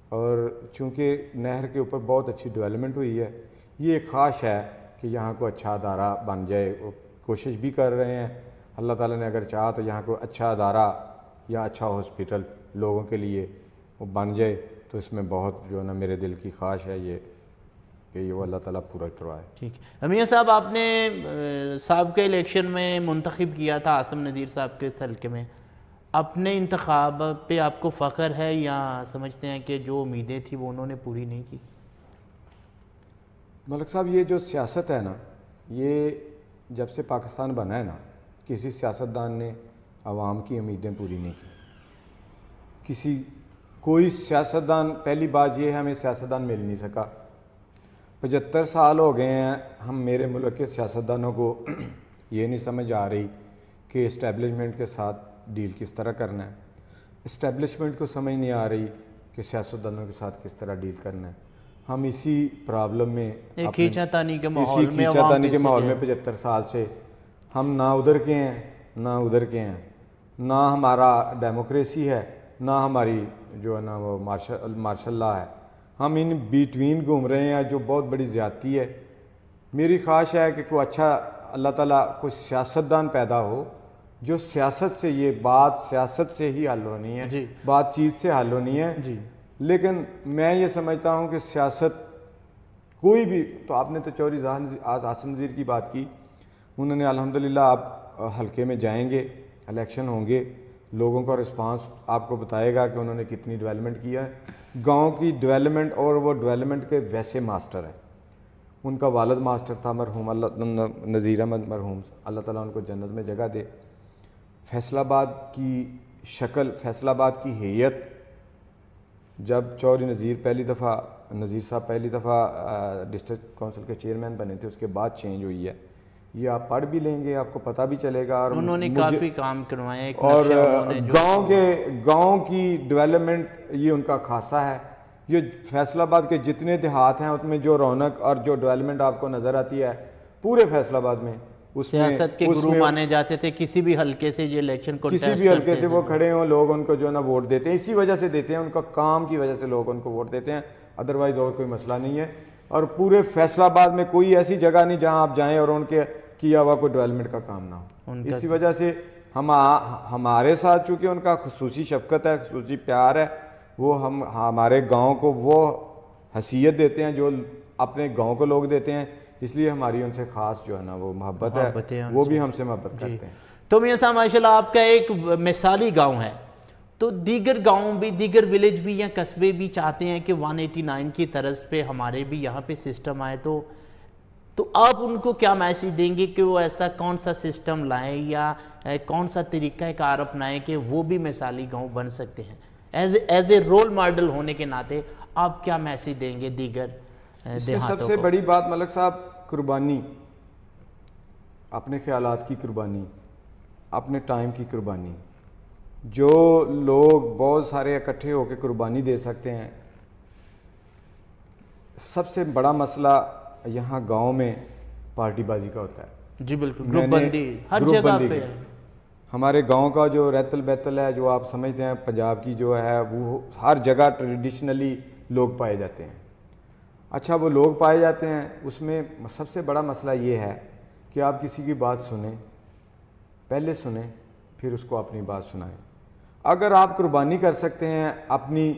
اور چونکہ نہر کے اوپر بہت اچھی ڈیولپمنٹ ہوئی ہے، یہ ایک خواہش ہے کہ یہاں کو اچھا ادارہ بن جائے. وہ کوشش بھی کر رہے ہیں. اللہ تعالیٰ نے اگر چاہا تو یہاں کو اچھا ادارہ یا اچھا ہاسپٹل لوگوں کے لیے وہ بن جائے تو اس میں بہت جو ہے نا میرے دل کی خواہش ہے یہ کہ یہ وہ اللہ تعالیٰ پورا کروائے. ٹھیک ہے. میاں صاحب آپ نے سابقہ الیکشن میں منتخب کیا تھا عاصم نذیر صاحب کے حلقے میں، اپنے انتخاب پہ آپ کو فخر ہے یا سمجھتے ہیں کہ جو امیدیں تھیں وہ انہوں نے پوری نہیں کی؟ ملک صاحب یہ جو سیاست ہے نا، یہ جب سے پاکستان بنا ہے نا، کسی سیاستدان نے عوام کی امیدیں پوری نہیں کی. کوئی سیاستدان، پہلی بات یہ ہے ہمیں سیاستدان مل نہیں سکا. 75 سال ہو گئے ہیں ہم میرے ملک کے سیاستدانوں کو یہ نہیں سمجھ آ رہی کہ اسٹیبلشمنٹ کے ساتھ ڈیل کس طرح کرنا ہے. اسٹیبلشمنٹ کو سمجھ نہیں آ رہی کہ سیاستدانوں کے ساتھ کس طرح ڈیل کرنا ہے. ہم اسی پرابلم میں، کھینچاتانی کے ماحول میں 75 سال سے ہم نہ ادھر کے ہیں نہ ادھر کے ہیں، نہ ہمارا ڈیموکریسی ہے نہ ہماری جو ہے نا وہ مارشل لا ہے. ہم ان بیٹوین گھوم رہے ہیں جو بہت بڑی زیادتی ہے. میری خواہش ہے کہ کوئی اچھا اللہ تعالیٰ کوئی سیاستدان پیدا ہو جو سیاست سے، یہ بات سیاست سے ہی حل ہونی ہے، بات چیت سے حل ہونی ہے. لیکن میں یہ سمجھتا ہوں کہ سیاست کوئی بھی، تو آپ نے تو چوری عاصم نذیر کی بات کی، انہوں نے الحمدللہ، آپ حلقے میں جائیں گے، الیکشن ہوں گے، لوگوں کا رسپانس آپ کو بتائے گا کہ انہوں نے کتنی ڈیولپمنٹ کیا ہے. گاؤں کی ڈیولپمنٹ، اور وہ ڈیولپمنٹ کے ویسے ماسٹر ہیں. ان کا والد ماسٹر تھا مرحوم اللہ نذیر احمد مرحوم، اللہ تعالیٰ ان کو جنت میں جگہ دے. فیصل آباد کی شکل، فیصل آباد کی ہیئت جب چودھری نذیر صاحب پہلی دفعہ ڈسٹرکٹ کونسل کے چیئرمین بنے تھے، اس کے بعد چینج ہوئی ہے. یہ آپ پڑھ بھی لیں گے، آپ کو پتہ بھی چلے گا. اور انہوں نے کافی کام کروائے. اور گاؤں کی ڈیولپمنٹ یہ ان کا خاصہ ہے. یہ فیصل آباد کے جتنے دیہات ہیں اس میں جو رونق اور جو ڈیولپمنٹ آپ کو نظر آتی ہے پورے فیصل آباد میں، اس میں سیاست کے گرو مانے جاتے تھے. کسی بھی حلقے سے یہ الیکشن کسی بھی حلقے سے وہ کھڑے ہوں، لوگ ان کو جو ہے نا ووٹ دیتے ہیں. اسی وجہ سے دیتے ہیں، ان کا کام کی وجہ سے لوگ ان کو ووٹ دیتے ہیں، ادروائز اور کوئی مسئلہ نہیں ہے. اور پورے فیصل آباد میں کوئی ایسی جگہ نہیں جہاں آپ جائیں اور ان کے کیا ہوا کوئی ڈیولپمنٹ کا کام نہ ہو. اسی وجہ سے ہمارے ساتھ چونکہ ان کا خصوصی شفقت ہے، خصوصی پیار ہے، وہ ہمارے گاؤں کو وہ حیثیت دیتے ہیں جو اپنے گاؤں کو لوگ دیتے ہیں. اس لیے ہماری ان سے خاص جو ہے نا وہ محبت ہے، وہ بھی ہم سے محبت کرتے ہیں. تو میاں صاحب ماشاءاللہ آپ کا ایک مثالی گاؤں ہے، تو دیگر گاؤں بھی، دیگر ولیج بھی یا قصبے بھی چاہتے ہیں کہ 189 کی طرز پہ ہمارے بھی یہاں پہ سسٹم آئے. تو آپ ان کو کیا میسیج دیں گے کہ وہ ایسا کون سا سسٹم لائیں یا کون سا طریقہ کار اپنائیں کہ وہ بھی مثالی گاؤں بن سکتے ہیں؟ ایز اے رول ماڈل ہونے کے ناطے آپ کیا میسیج دیں گے دیگر اس میں سب سے بڑی بات ملک صاحب قربانی، اپنے خیالات کی قربانی، اپنے ٹائم کی قربانی. جو لوگ بہت سارے اکٹھے ہو کے قربانی دے سکتے ہیں. سب سے بڑا مسئلہ یہاں گاؤں میں پارٹی بازی کا ہوتا ہے. جی بالکل، گروپ بندی ہر جگہ پہ ہے. ہمارے گاؤں کا جو ریتل بیتل ہے، جو آپ سمجھتے ہیں پنجاب کی جو ہے، وہ ہر جگہ ٹریڈیشنلی لوگ پائے جاتے ہیں. اچھا وہ لوگ پائے جاتے ہیں، اس میں سب سے بڑا مسئلہ یہ ہے کہ آپ کسی کی بات سنیں، پہلے سنیں پھر اس کو اپنی بات سنائیں. اگر آپ قربانی کر سکتے ہیں اپنی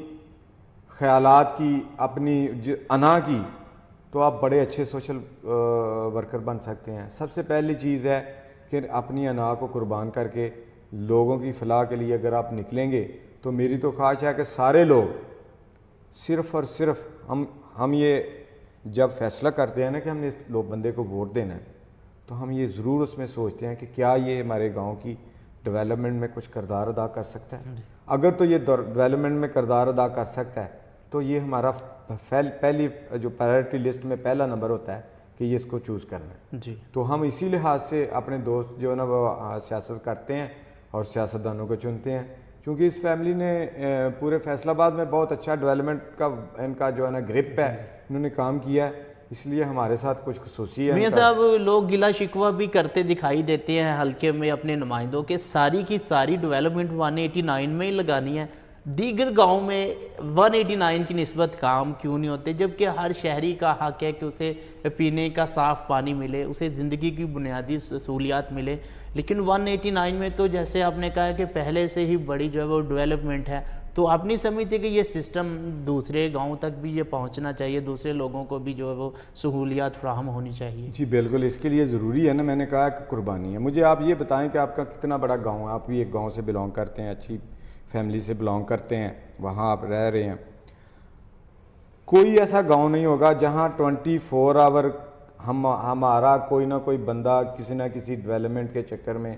خیالات کی، اپنی انا کی، تو آپ بڑے اچھے سوشل ورکر بن سکتے ہیں. سب سے پہلی چیز ہے کہ اپنی انا کو قربان کر کے لوگوں کی فلاح کے لیے اگر آپ نکلیں گے تو میری تو خواہش ہے کہ سارے لوگ صرف اور صرف ہم یہ جب فیصلہ کرتے ہیں نا کہ ہم نے اس بندے کو ووٹ دینا ہے، تو ہم یہ ضرور اس میں سوچتے ہیں کہ کیا یہ ہمارے گاؤں کی ڈیولپمنٹ میں کچھ کردار ادا کر سکتا ہے. اگر تو یہ ڈیولپمنٹ میں کردار ادا کر سکتا ہے تو یہ ہمارا پہلی جو پرائرٹی لسٹ میں پہلا نمبر ہوتا ہے کہ یہ اس کو چوز کرنا ہے. جی تو ہم اسی لحاظ سے اپنے دوست جو ہے نا وہ سیاست کرتے ہیں اور سیاستدانوں کو چنتے ہیں. چونکہ اس فیملی نے پورے فیصل آباد میں بہت اچھا ڈیولپمنٹ کا ان کا جو ہے نا گرپ ہے، انہوں نے کام کیا ہے، اس لیے ہمارے ساتھ کچھ خصوصی ہے. میاں صاحب لوگ گلا شکوہ بھی کرتے دکھائی دیتے ہیں حلقے میں اپنے نمائندوں کے، ساری کی ساری ڈیولپمنٹ 189 میں ہی لگانی ہے. دیگر گاؤں میں 189 کی نسبت کام کیوں نہیں ہوتے، جبکہ ہر شہری کا حق ہے کہ اسے پینے کا صاف پانی ملے، اسے زندگی کی بنیادی سہولیات ملے. لیکن 189 میں تو جیسے آپ نے کہا کہ پہلے سے ہی بڑی جو ہے وہ ڈیولپمنٹ ہے. تو آپ نہیں سمجھتے کہ یہ سسٹم دوسرے گاؤں تک بھی یہ پہنچنا چاہیے، دوسرے لوگوں کو بھی جو ہے وہ سہولیات فراہم ہونی چاہیے؟ جی بالکل، اس کے لیے ضروری ہے نا، میں نے کہا کہ قربانی ہے. مجھے آپ یہ بتائیں کہ آپ کا کتنا بڑا گاؤں ہے، آپ بھی ایک گاؤں سے بلانگ کرتے ہیں، اچھی فیملی سے بلانگ کرتے ہیں، وہاں آپ رہ رہے ہیں. کوئی ایسا گاؤں نہیں ہوگا جہاں 24 آور ہمارا کوئی نہ کوئی بندہ کسی نہ کسی ڈیولپمنٹ کے چکر میں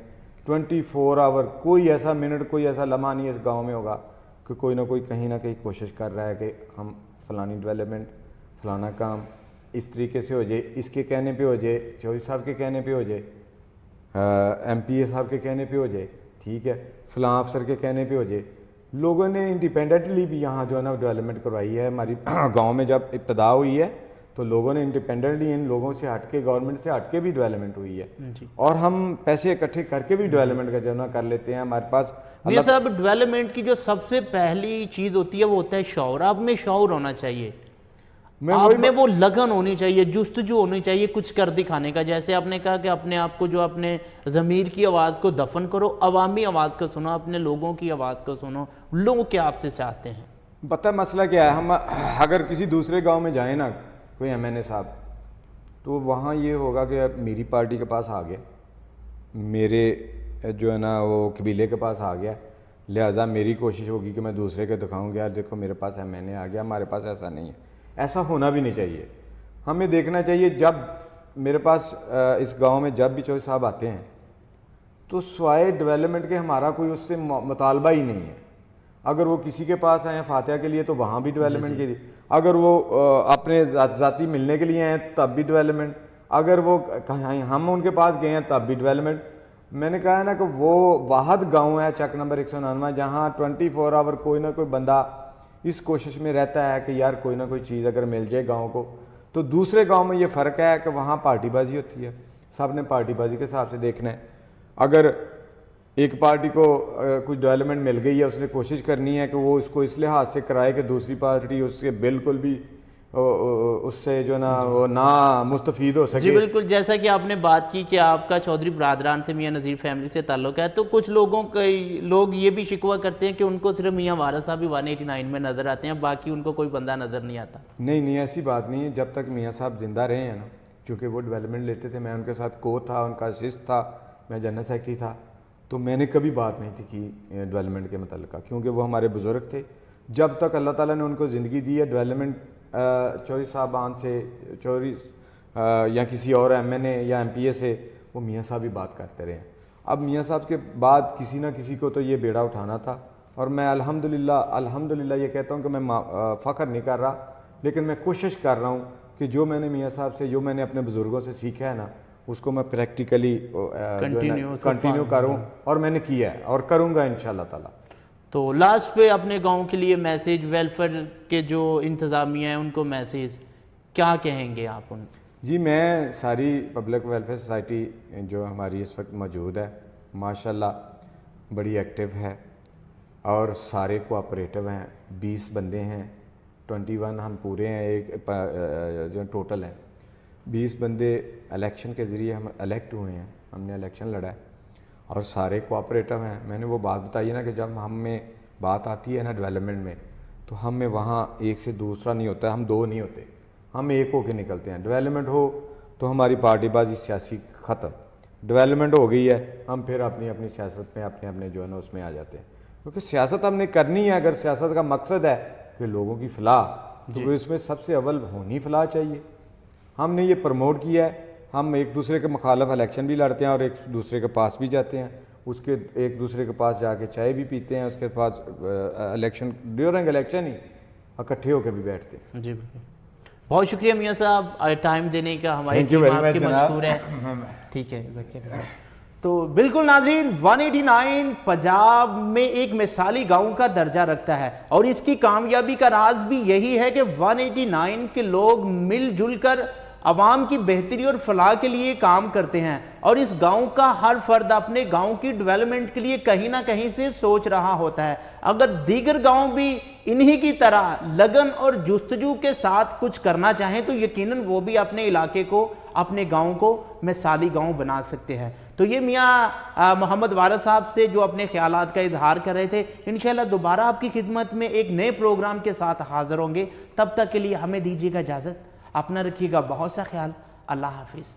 24 آور کوئی ایسا منٹ، کوئی ایسا لمحہ نہیں اس گاؤں میں ہوگا کہ کوئی نہ کوئی کہیں نہ کہیں کوشش کر رہا ہے کہ ہم فلانی ڈیولپمنٹ، فلانا کام اس طریقے سے ہو جائے، اس کے کہنے پہ ہو جائے، چودھری صاحب کے کہنے پہ ہو جائے، ایم پی اے صاحب کے کہنے پہ ہو جائے، ٹھیک ہے، فلاں افسر کے کہنے پہ ہو جائے. لوگوں نے انڈیپینڈنٹلی بھی یہاں جو ہے نا ڈیولپمنٹ کروائی ہے. ہماری گاؤں میں جب ابتدا ہوئی ہے تو لوگوں نے انڈیپینڈنٹلی ان لوگوں سے ہٹ کے، گورنمنٹ سے ہٹ کے بھی ڈیولپمنٹ ہوئی ہے. اور ہم پیسے اکٹھے کر کے بھی ڈیولپمنٹ کا جو ہے نا کر لیتے ہیں. ہمارے پاس میاں صاحب ڈیولپمنٹ کی جو سب سے پہلی چیز ہوتی ہے وہ ہوتا ہے شعور. آپ میں شعور ہونا چاہیے، آپ میں وہ لگن ہونی چاہیے، جستجو ہونی چاہیے کچھ کر دکھانے کا. جیسے آپ نے کہا کہ اپنے آپ کو جو اپنے ضمیر کی آواز کو دفن کرو، عوامی آواز کو سنو، اپنے لوگوں کی آواز کو سنو. لوگ کیا آپ سے چاہتے ہیں؟ پتہ مسئلہ کیا ہے، ہم اگر کسی دوسرے گاؤں میں جائیں نا، کوئی ایم این اے صاحب، تو وہاں یہ ہوگا کہ میری پارٹی کے پاس آ گیا، میرے جو ہے نا وہ قبیلے کے پاس آ گیا، لہٰذا میری کوشش ہوگی کہ میں دوسرے کے دکھاؤں گا، دیکھو میرے پاس ایم این اے آ گیا. ہمارے پاس ایسا نہیں ہے، ایسا ہونا بھی نہیں چاہیے. ہمیں دیکھنا چاہیے جب میرے پاس اس گاؤں میں جب بھی چودھری صاحب آتے ہیں تو سوائے ڈیولپمنٹ کے ہمارا کوئی اس سے مطالبہ ہی نہیں ہے. اگر وہ کسی کے پاس آئے ہیں فاتحہ کے لیے تو وہاں بھی ڈیولپمنٹ کے لیے, اگر وہ اپنے ذاتی ملنے کے لیے آئے ہیں تب بھی ڈیولپمنٹ, اگر وہ ہم ان کے پاس گئے ہیں تب بھی ڈیولپمنٹ. میں نے کہا ہے نا کہ وہ واحد گاؤں ہے چک نمبر 199 جہاں 24 آور کوئی نہ کوئی بندہ اس کوشش میں رہتا ہے کہ یار کوئی نہ کوئی چیز اگر مل جائے گاؤں کو. تو دوسرے گاؤں میں یہ فرق ہے کہ وہاں پارٹی بازی ہوتی ہے, سب نے پارٹی بازی کے حساب سے دیکھنا ہے. اگر ایک پارٹی کو کچھ ڈیولپمنٹ مل گئی ہے, اس نے کوشش کرنی ہے کہ وہ اس کو اس لحاظ سے کرائے کہ دوسری پارٹی اس سے بالکل بھی اس سے جو نا وہ نہ مستفید ہو سکے. جی بالکل, جیسا کہ آپ نے بات کی کہ آپ کا چودھری برادران سے میاں نذیر فیملی سے تعلق ہے, تو کچھ لوگ یہ بھی شکوہ کرتے ہیں کہ ان کو صرف میاں وارث صاحب 189 میں نظر آتے ہیں, باقی ان کو کوئی بندہ نظر نہیں آتا. نہیں ایسی بات نہیں ہے. جب تک میاں صاحب زندہ رہے ہیں نا, چونکہ وہ ڈیولپمنٹ لیتے تھے, میں ان کے ساتھ کو تھا, ان کا اسسٹ تھا, میں جنرل سیکرٹری تھا, تو میں نے کبھی بات نہیں تھی کی ڈیولپمنٹ کے متعلقہ, کیونکہ وہ ہمارے بزرگ تھے. جب تک اللہ تعالیٰ نے ان کو زندگی دی ہے, ڈیولپمنٹ چوہری صاحبان سے, چوہری یا کسی اور ایم این اے یا ایم پی اے سے, وہ میاں صاحب ہی بات کرتے رہے. اب میاں صاحب کے بعد کسی نہ کسی کو تو یہ بیڑا اٹھانا تھا, اور میں الحمدللہ یہ کہتا ہوں کہ میں فخر نہیں کر رہا, لیکن میں کوشش کر رہا ہوں کہ جو میں نے میاں صاحب سے, جو میں نے اپنے بزرگوں سے سیکھا ہے نا, اس کو میں پریکٹیکلی کنٹینیو کروں, اور میں نے کیا ہے اور کروں گا انشاءاللہ تعالی. تو لاسٹ پہ اپنے گاؤں کے لیے میسیج, ویلفیئر کے جو انتظامیہ ہیں ان کو میسیج کیا کہیں گے آپ ان؟ جی میں ساری پبلک ویلفیئر سوسائٹی جو ہماری اس وقت موجود ہے ماشاءاللہ بڑی ایکٹیو ہے اور سارے کوآپریٹو ہیں. 20 بندے ہیں, 21 ہم پورے ہیں, ایک جو ٹوٹل ہیں 20 بندے الیکشن کے ذریعے ہم الیکٹ ہوئے ہیں, ہم نے الیکشن لڑا ہے اور سارے کوآپریٹو ہیں. میں نے وہ بات بتائی ہے نا کہ جب ہم میں بات آتی ہے نا ڈیولپمنٹ میں, تو ہم میں وہاں ایک سے دوسرا نہیں ہوتا ہے, ہم دو نہیں ہوتے, ہم ایک ہو کے نکلتے ہیں. ڈیولپمنٹ ہو تو ہماری پارٹی بازی سیاسی ختم, ڈیولپمنٹ ہو گئی ہے ہم پھر اپنی سیاست میں اپنے جو ہے نا اس میں آ جاتے ہیں, کیونکہ سیاست ہم نے کرنی ہے. اگر سیاست کا مقصد ہے کہ لوگوں کی فلاح, تو اس میں سب سے اول ہونی فلاح چاہیے. ہم نے یہ پروموٹ کیا ہے, ہم ایک دوسرے کے مخالف الیکشن بھی لڑتے ہیں اور ایک دوسرے کے پاس بھی جاتے ہیں, اس کے ایک دوسرے کے پاس جا کے چائے بھی پیتے ہیں, اس کے پاس الیکشن ڈیورنگ الیکشن ہی اکٹھے ہو کے بھی بیٹھتے ہیں. جی بہت شکریہ میاں صاحب ٹائم دینے کا, ہماری ٹیم آپ کی مشکور ہے. ٹھیک ہے. تو بالکل ناظرین, 189 پنجاب میں ایک مثالی گاؤں کا درجہ رکھتا ہے, اور اس کی کامیابی کا راز بھی یہی ہے کہ 189 کے لوگ مل جل کر عوام کی بہتری اور فلاح کے لیے کام کرتے ہیں, اور اس گاؤں کا ہر فرد اپنے گاؤں کی ڈیولپمنٹ کے لیے کہیں نہ کہیں سے سوچ رہا ہوتا ہے. اگر دیگر گاؤں بھی انہی کی طرح لگن اور جستجو کے ساتھ کچھ کرنا چاہیں تو یقیناً وہ بھی اپنے علاقے کو, اپنے گاؤں کو مثالی گاؤں بنا سکتے ہیں. تو یہ میاں محمد وارث صاحب سے جو اپنے خیالات کا اظہار کر رہے تھے, انشاءاللہ دوبارہ آپ کی خدمت میں ایک نئے پروگرام کے ساتھ حاضر ہوں گے. تب تک کے لیے ہمیں دیجیے گا اجازت, اپنا رکھیے گا بہت سا خیال. اللہ حافظ.